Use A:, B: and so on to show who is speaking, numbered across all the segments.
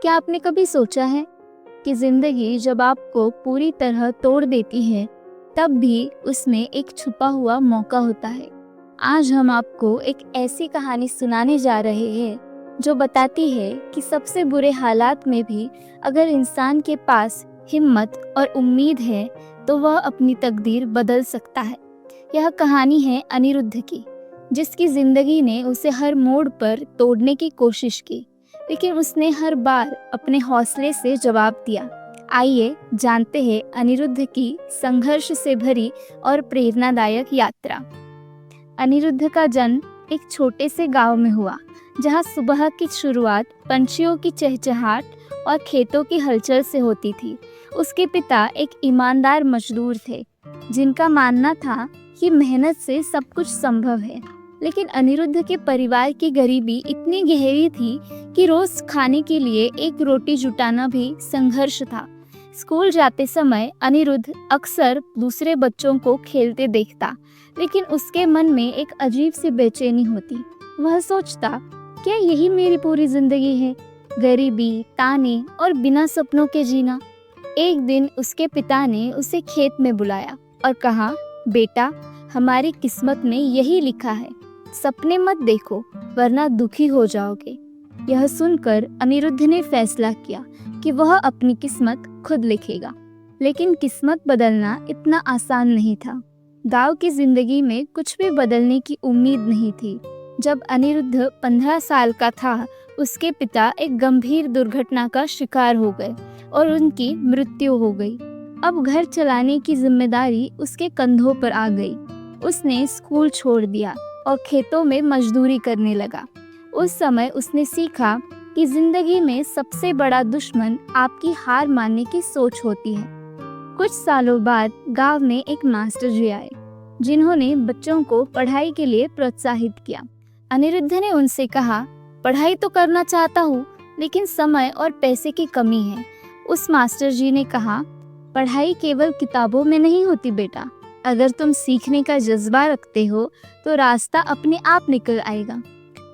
A: क्या आपने कभी सोचा है कि जिंदगी जब आपको पूरी तरह तोड़ देती है तब भी उसमें एक छुपा हुआ मौका होता है। आज हम आपको एक ऐसी कहानी सुनाने जा रहे हैं जो बताती है कि सबसे बुरे हालात में भी अगर इंसान के पास हिम्मत और उम्मीद है तो वह अपनी तकदीर बदल सकता है। यह कहानी है अनिरुद्ध की, जिसकी जिंदगी ने उसे हर मोड़ पर तोड़ने की कोशिश की, लेकिन उसने हर बार अपने हौसले से जवाब दिया। आइए जानते हैं अनिरुद्ध की संघर्ष से भरी और प्रेरणादायक यात्रा। अनिरुद्ध का जन्म एक छोटे से गांव में हुआ, जहां सुबह की शुरुआत पंछियों की चहचहाट और खेतों की हलचल से होती थी। उसके पिता एक ईमानदार मजदूर थे, जिनका मानना था कि मेहनत से सब कुछ संभव है। लेकिन अनिरुद्ध के परिवार की गरीबी इतनी गहरी थी कि रोज खाने के लिए एक रोटी जुटाना भी संघर्ष था। स्कूल जाते समय अनिरुद्ध अक्सर दूसरे बच्चों को खेलते देखता, लेकिन उसके मन में एक अजीब सी बेचैनी होती। वह सोचता, क्या यही मेरी पूरी जिंदगी है? गरीबी, ताने और बिना सपनों के जीना। एक दिन उसके पिता ने उसे खेत में बुलाया और कहा, बेटा, हमारी किस्मत में यही लिखा है, सपने मत देखो वरना दुखी हो जाओगे। यह सुनकर अनिरुद्ध ने फैसला किया कि वह अपनी किस्मत खुद लिखेगा। लेकिन किस्मत बदलना इतना आसान नहीं था। गांव की जिंदगी में कुछ भी बदलने की उम्मीद नहीं थी। जब अनिरुद्ध 15 साल का था, उसके पिता एक गंभीर दुर्घटना का शिकार हो गए और उनकी मृत्यु हो गई। अब घर चलाने की जिम्मेदारी उसके कंधों पर आ गई। उसने स्कूल छोड़ दिया और खेतों में मजदूरी करने लगा। उस समय उसने सीखा कि जिंदगी में सबसे बड़ा दुश्मन आपकी हार मानने की सोच होती है। कुछ सालों बाद गांव में एक मास्टर जी आए, जिन्होंने बच्चों को पढ़ाई के लिए प्रोत्साहित किया। अनिरुद्ध ने उनसे कहा, पढ़ाई तो करना चाहता हूँ, लेकिन समय और पैसे की कमी है। उस मास्टर जी ने कहा, पढ़ाई केवल किताबों में नहीं होती बेटा, अगर तुम सीखने का जज्बा रखते हो तो रास्ता अपने आप निकल आएगा।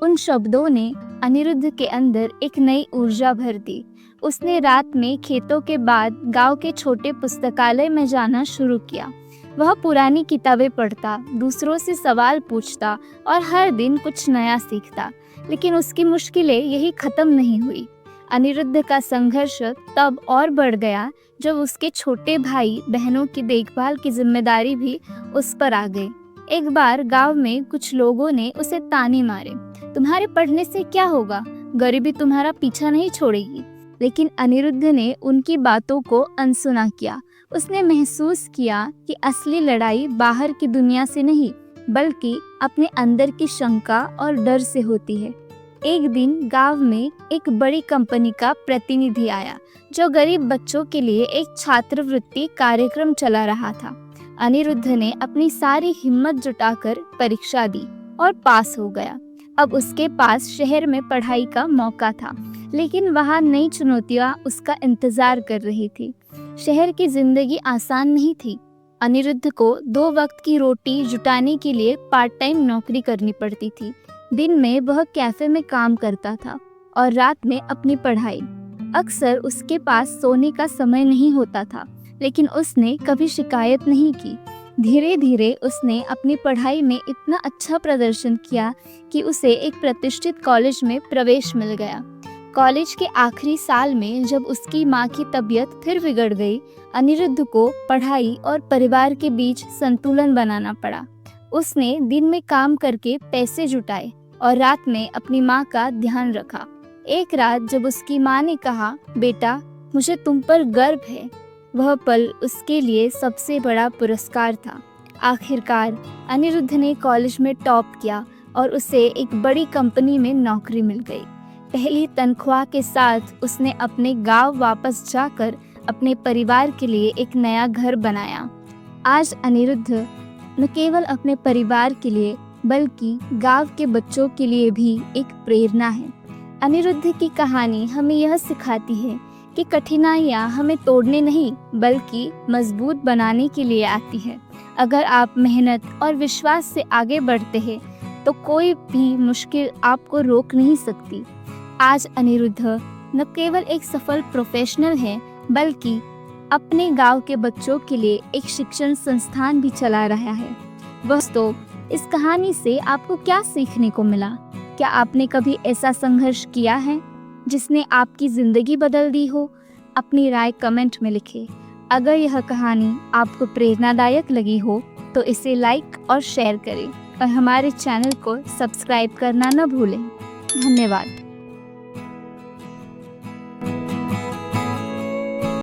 A: उन शब्दों ने अनिरुद्ध के अंदर एक नई ऊर्जा भर दी। उसने रात में खेतों के बाद गांव के छोटे पुस्तकालय में जाना शुरू किया। वह पुरानी किताबें पढ़ता, दूसरों से सवाल पूछता और हर दिन कुछ नया सीखता। लेकिन उसकी मुश्किलें यही खत्म नहीं हुई। अनिरुद्ध का संघर्ष तब और बढ़ गया जब उसके छोटे भाई बहनों की देखभाल की जिम्मेदारी भी उस पर आ गई। एक बार गांव में कुछ लोगों ने उसे ताने मारे, तुम्हारे पढ़ने से क्या होगा, गरीबी तुम्हारा पीछा नहीं छोड़ेगी। लेकिन अनिरुद्ध ने उनकी बातों को अनसुना किया। उसने महसूस किया कि असली लड़ाई बाहर की दुनिया से नहीं, बल्कि अपने अंदर की शंका और डर से होती है। एक दिन गांव में एक बड़ी कंपनी का प्रतिनिधि आया, जो गरीब बच्चों के लिए एक छात्रवृत्ति कार्यक्रम चला रहा था। अनिरुद्ध ने अपनी सारी हिम्मत जुटाकर परीक्षा दी और पास हो गया। अब उसके पास शहर में पढ़ाई का मौका था, लेकिन वहाँ नई चुनौतियाँ उसका इंतजार कर रही थी। शहर की जिंदगी आसान नहीं थी। अनिरुद्ध को 2 वक्त की रोटी जुटाने के लिए पार्ट टाइम नौकरी करनी पड़ती थी। दिन में वह कैफे में काम करता था और रात में अपनी पढ़ाई। अक्सर उसके पास सोने का समय नहीं होता था, लेकिन उसने कभी शिकायत नहीं की। धीरे धीरे उसने अपनी पढ़ाई में इतना अच्छा प्रदर्शन किया कि उसे एक प्रतिष्ठित कॉलेज में प्रवेश मिल गया। कॉलेज के आखिरी साल में जब उसकी माँ की तबीयत फिर बिगड़ गई, अनिरुद्ध को पढ़ाई और परिवार के बीच संतुलन बनाना पड़ा। उसने दिन में काम करके पैसे जुटाए और रात में अपनी माँ का ध्यान रखा। एक रात जब उसकी माँ ने कहा, बेटा, मुझे तुम पर गर्व है, वह पल उसके लिए सबसे बड़ा पुरस्कार था। आखिरकार अनिरुद्ध ने कॉलेज में टॉप किया और उसे एक बड़ी कंपनी में नौकरी मिल गई। पहली तनख्वाह के साथ उसने अपने गांव वापस जाकर अपने परिवार के लिए एक नया घर बनाया। आज अनिरुद्ध न केवल अपने परिवार के लिए बल्कि गांव के बच्चों के लिए भी एक प्रेरणा है। अनिरुद्ध की कहानी हमें यह सिखाती है कि कठिनाइयाँ हमें तोड़ने नहीं बल्कि मजबूत बनाने के लिए आती है। अगर आप मेहनत और विश्वास से आगे बढ़ते हैं तो कोई भी मुश्किल आपको रोक नहीं सकती। आज अनिरुद्ध न केवल एक सफल प्रोफेशनल है, बल्कि अपने गांव के बच्चों के लिए एक शिक्षण संस्थान भी चला रहा है। दोस्तों, इस कहानी से आपको क्या सीखने को मिला? क्या आपने कभी ऐसा संघर्ष किया है जिसने आपकी जिंदगी बदल दी हो? अपनी राय कमेंट में लिखें। अगर यह कहानी आपको प्रेरणादायक लगी हो तो इसे लाइक और शेयर करें और हमारे चैनल को सब्सक्राइब करना न भूलें। धन्यवाद।